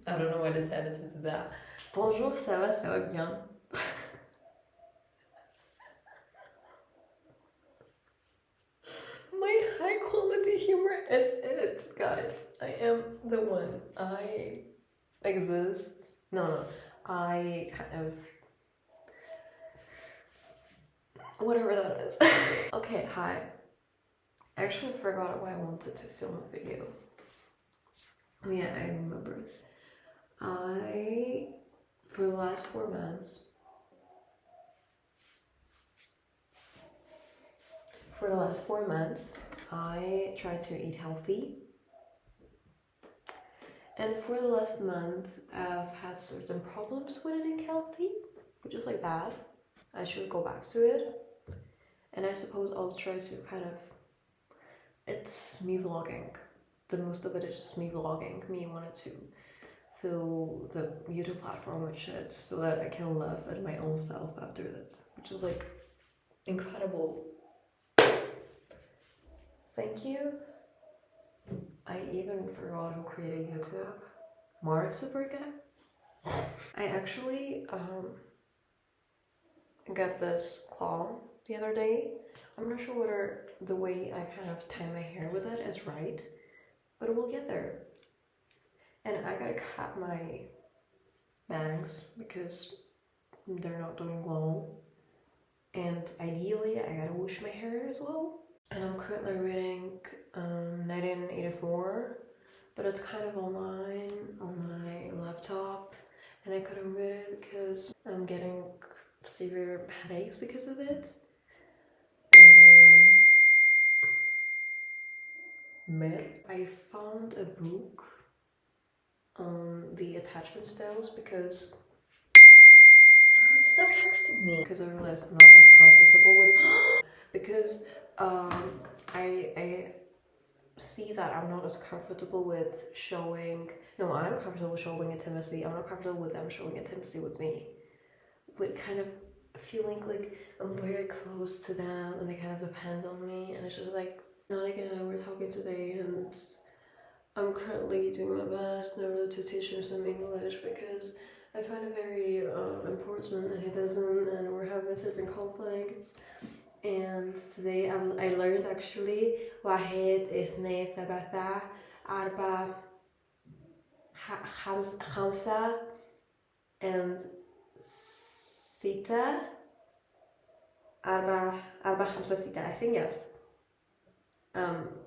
I don't know why I decided to do that. Bonjour, ça va bien. My high quality humor is it, guys. I am the one. I exist. No. I kind of. Whatever that is. Okay, hi. I actually forgot why I wanted to film a video. Oh yeah, I remember. For the last 4 months, I tried to eat healthy. And for the last month, I've had certain problems with eating healthy, which is like bad. I should go back to it. And I suppose I'll try to kind of, it's me vlogging. The most of it is just me vlogging. Me wanted to fill the YouTube platform with shit so that I can laugh at my own self after that, which is like incredible. Thank you. I even forgot who created YouTube. Mark Zuckerberg. I actually got this claw the other day. I'm not sure whether the way I kind of tie my hair with it is right, but we'll get there. And I gotta cut my bangs because they're not doing well. And ideally, I gotta wash my hair as well. And I'm currently reading 1984, but it's kind of online on my laptop. And I couldn't read it because I'm getting severe headaches because of it. And then I found a book on the attachment styles because stop texting me, because I realized I'm not as comfortable with because I see that I'm not as comfortable with showing. No, I'm comfortable with showing intimacy. I'm not comfortable with them showing intimacy with me, with kind of feeling like I'm very close to them and they kind of depend on me. And it's just like, Nanik and I were talking today, and I'm currently doing my best in order to teach him some English because I find it very important and he doesn't, and we're having certain conflicts. And today I learned actually واحد اثنين ثلاثة أربعة خمسة and ستة أربعة خمسة ستة, I think, yes.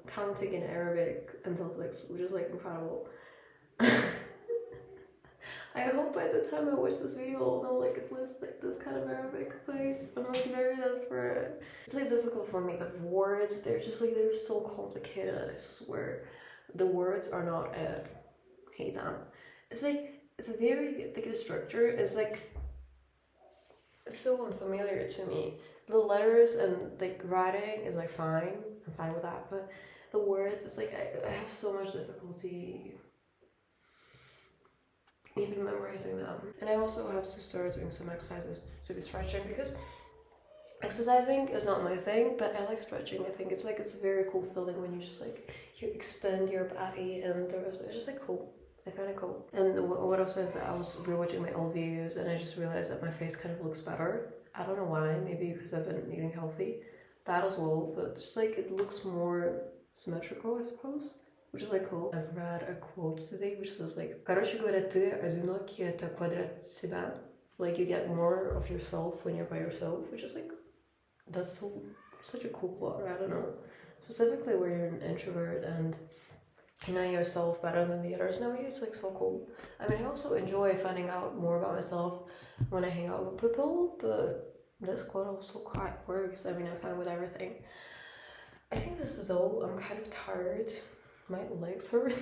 Counting in Arabic until 6, which is like incredible. I hope by the time I watch this video I'll know like at least like this kind of Arabic place. I'm like very desperate. It's like difficult for me. The words, they're just like, they're so complicated. I swear. The words are not hate them. It's like, it's very, like the structure is like, it's so unfamiliar to me. The letters and like writing is like fine. I'm fine with that. But the words, it's like I have so much difficulty even memorizing them. And I also have to start doing some exercises to be stretching because exercising is not my thing, but I like stretching. I think it's like, it's a very cool feeling when you just like, you expand your body, and it's just like cool. I find it cool. And what I was saying is that I was rewatching my old videos and I just realized that my face kind of looks better. I don't know why, maybe because I've been eating healthy. That as well, but just like it looks more symmetrical, I suppose. Which is like cool. I've read a quote today which says like, короче говоря, ты одинокий это квадрат себя. Like you get more of yourself when you're by yourself, which is like, that's such a cool quote. I don't know. Specifically where you're an introvert and you know yourself better than the others. Now it's like so cool. I mean, I also enjoy finding out more about myself when I hang out with people, but this quote also quite works. I mean, I'm fine with everything. I think this is all. I'm kind of tired. My legs hurt.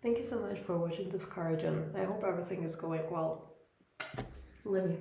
Thank you so much for watching this card, and I hope everything is going well. Love you.